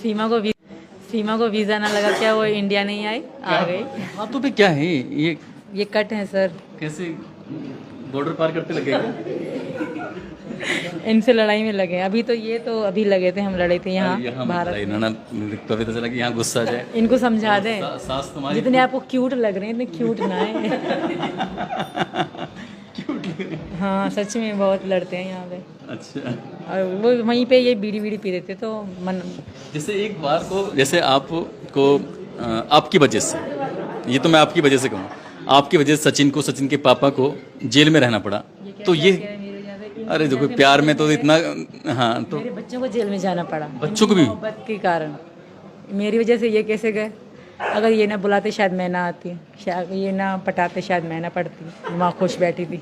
सीमा को सीमा को वीज़ा ना लगा क्या वो इंडिया नहीं आई, आ गई। हाथों पे क्या है ये कट है सर। कैसे बॉर्डर पार करते लगेगा? इनसे लड़ाई में लगे अभी तो, ये तो अभी लगे थे, हम लड़े थे यहाँ भारत। पता चला कि यहाँ गुस्सा आ जाए। इनको समझा दें, सास तुम्हारी जितने आपको क्यूट लग रहे हैं इतने क्यूट ना है। हाँ सच में बहुत लड़ते हैं यहाँ पे। अच्छा, और वो वहीं पे ये बीड़ी बीड़ी पी देते तो मन। जैसे एक बार को, जैसे आपको आपकी वजह से, ये तो मैं आपकी वजह से कहूँ, आपकी वजह से सचिन को, सचिन के पापा को जेल में रहना पड़ा, तो ये अरे देखो प्यार में तो इतना, हाँ तो मेरे बच्चों को जेल में जाना पड़ा, बच्चों को भी मोहब्बत के कारण। मेरी वजह से ये कैसे गए? अगर ये ना बुलाते शायद मैं ना आती, शायद ये ना पटाते शायद मैं ना पढ़ती, माँ खुश बैठी थी।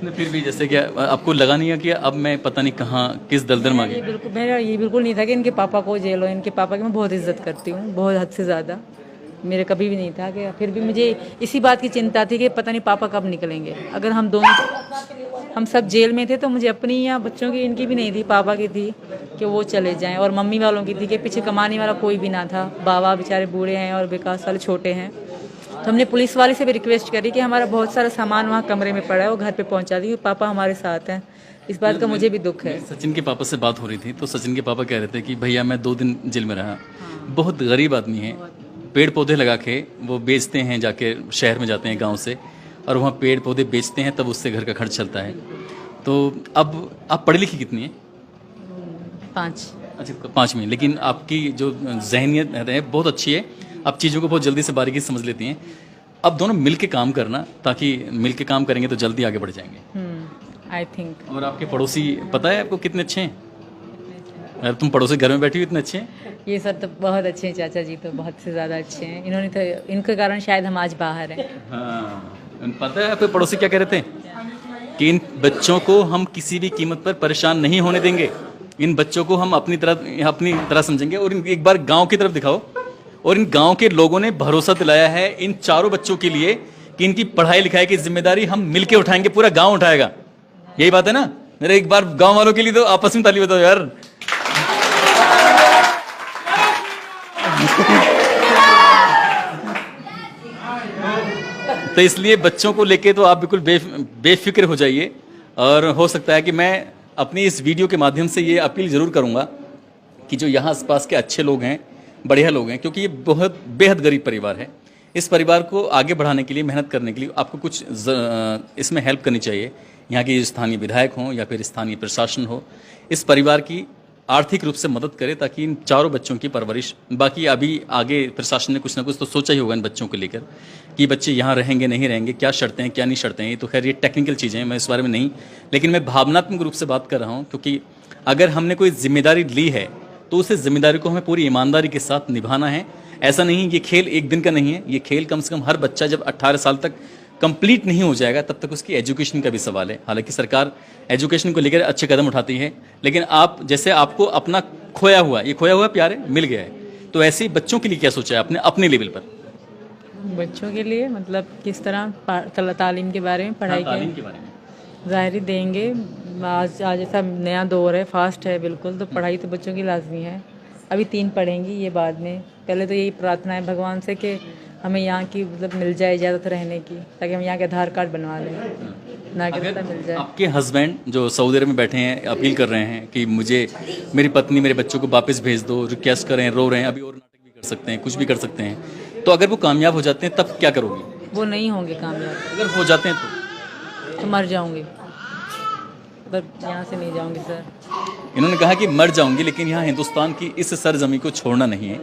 फिर भी जैसे क्या आपको लगा नहीं है कि अब मैं पता नहीं कहाँ किस दलदल में आ गई? मेरा ये बिल्कुल नहीं था कि इनके पापा को जेल हो। इनके पापा की मैं बहुत इज्जत करती हूँ, बहुत हद से ज़्यादा। मेरे कभी भी नहीं था कि, फिर भी मुझे इसी बात की चिंता थी कि पता नहीं पापा कब निकलेंगे। अगर हम दोनों, हम सब जेल में थे तो मुझे अपनी या बच्चों की, इनकी भी नहीं थी, पापा की थी कि वो चले जाएं, और मम्मी वालों की थी कि पीछे कमाने वाला कोई भी ना था। बाबा बेचारे बूढ़े हैं और विकास वाले छोटे हैं। तो हमने पुलिस वाले से भी रिक्वेस्ट करी कि हमारा बहुत सारा सामान वहाँ कमरे में पड़ा है, वो घर पे पहुँचा दी, पापा हमारे साथ हैं। इस बात का मुझे भी दुख है। सचिन के पापा से बात हो रही थी तो सचिन के पापा कह रहे थे कि भैया मैं 2 दिन जेल में रहा। बहुत गरीब आदमी है, पेड़ पौधे लगा के वो बेचते हैं, जाके शहर में जाते हैं गांव से, और वहाँ पेड़ पौधे बेचते हैं, तब उससे घर का खर्च चलता है। तो अब आप पढ़ी लिखी कितनी है? 5। अच्छा 5 में, लेकिन आपकी जो जहनियत है बहुत अच्छी है, आप चीज़ों को बहुत जल्दी से बारीकी से समझ लेती हैं। अब दोनों मिल के काम करना, ताकि मिल के काम करेंगे तो जल्दी आगे बढ़ जाएंगे। I think. और आपके पड़ोसी पता है आपको कितने अच्छे हैं? अरे तुम पड़ोसी घर में बैठी हुई इतने अच्छे हैं। ये सब तो बहुत अच्छे हैं, चाचा जी तो बहुत से ज़्यादा अच्छे हैं। इन्होंने तो, इनके कारण शायद हम आज बाहर हैं। हाँ, पता है आपके पड़ोसी क्या कह रहे थे कि इन बच्चों को हम किसी भी कीमत पर परेशान नहीं होने देंगे, इन बच्चों को हम अपनी तरह समझेंगे। और एक बार गांव की तरफ दिखाओ, और इन गांव के लोगों ने भरोसा दिलाया है इन चारों बच्चों के लिए कि इनकी पढ़ाई लिखाई की जिम्मेदारी हम मिलके उठाएंगे, पूरा गांव उठाएगा। यही बात है ना? मेरे एक बार गांव वालों के लिए तो आपस में ताली बताओ यार। तो इसलिए बच्चों को लेके तो आप बिल्कुल बेफिक्र हो जाइए। और हो सकता है कि मैं अपनी इस वीडियो के माध्यम से ये अपील जरूर करूंगा कि जो यहाँ आसपास के अच्छे लोग हैं, बढ़िया लोग हैं, क्योंकि ये बहुत बेहद गरीब परिवार है, इस परिवार को आगे बढ़ाने के लिए, मेहनत करने के लिए आपको कुछ इसमें हेल्प करनी चाहिए। यहाँ के स्थानीय विधायक हों या फिर स्थानीय प्रशासन हो, इस परिवार की आर्थिक रूप से मदद करे ताकि इन चारों बच्चों की परवरिश, बाकी अभी आगे प्रशासन ने कुछ ना कुछ तो सोचा ही होगा इन बच्चों को लेकर कि बच्चे यहाँ रहेंगे नहीं रहेंगे, क्या शर्तें हैं क्या नहीं शर्तें हैं। ये तो खैर ये टेक्निकल चीज़ें हैं, मैं इस बारे में नहीं, लेकिन मैं भावनात्मक रूप से बात कर रहा हूँ। क्योंकि अगर हमने कोई जिम्मेदारी ली है तो उस जिम्मेदारी को हमें पूरी ईमानदारी के साथ निभाना है। ऐसा नहीं, ये खेल एक दिन का नहीं है, ये खेल कम से कम हर बच्चा जब 18 साल तक कंप्लीट नहीं हो जाएगा तब तक उसकी एजुकेशन का भी सवाल है। हालांकि सरकार एजुकेशन को लेकर अच्छे कदम उठाती है, लेकिन आप जैसे आपको अपना खोया हुआ प्यार है, मिल गया है, तो ऐसे ही बच्चों के लिए क्या सोचा है आपने अपने लेवल पर? बच्चों के लिए मतलब किस तरह तालीम के बारे में, पढ़ाई के बारे में ज़ाहिर देंगे। आज ऐसा नया दौर है, फास्ट है बिल्कुल, तो पढ़ाई तो बच्चों की लाजमी है। अभी 3 पढ़ेंगी, ये बाद में। पहले तो यही प्रार्थना है भगवान से कि हमें यहाँ की मतलब मिल जाए इजाज़त रहने की, ताकि हम यहाँ के आधार कार्ड बनवा लें, नागरिकता मिल जाए। आपके हस्बैंड जो सऊदी अरब में बैठे हैं अपील कर रहे हैं कि मुझे मेरी पत्नी मेरे बच्चों को वापस भेज दो, रिक्वेस्ट कर रहे हैं, रो रहे हैं, अभी और नाटक भी कर सकते हैं, कुछ भी कर सकते हैं, तो अगर वो कामयाब हो जाते हैं तब क्या करोगी? वो नहीं होंगे कामयाब। अगर हो जाते हैं तो मर जाऊंगी, पर यहाँ से नहीं जाऊंगी सर। इन्होंने कहा कि मर जाऊंगी, लेकिन यहाँ हिंदुस्तान की इस सरजमी को छोड़ना नहीं है,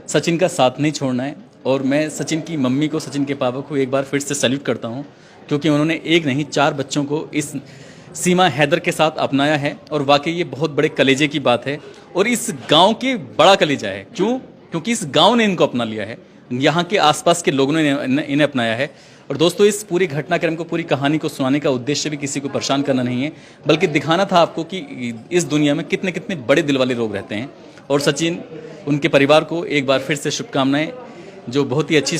सचिन का साथ नहीं छोड़ना है। और मैं सचिन की मम्मी को, सचिन के पापा को एक बार फिर से सैल्यूट करता हूँ, क्योंकि उन्होंने एक नहीं 4 बच्चों को इस सीमा हैदर के साथ अपनाया है। और वाकई ये बहुत बड़े कलेजे की बात है, और इस गांव के बड़ा कलेजा है। क्यों? क्योंकि इस गांव ने इनको अपना लिया है, यहाँ के आसपास के लोगों ने इन्हें अपनाया है। और दोस्तों, इस पूरी घटनाक्रम को, पूरी कहानी को सुनाने का उद्देश्य भी किसी को परेशान करना नहीं है, बल्कि दिखाना था आपको कि इस दुनिया में कितने कितने बड़े दिल वाले लोग रहते हैं। और सचिन, उनके परिवार को एक बार फिर से शुभकामनाएं, जो बहुत ही अच्छी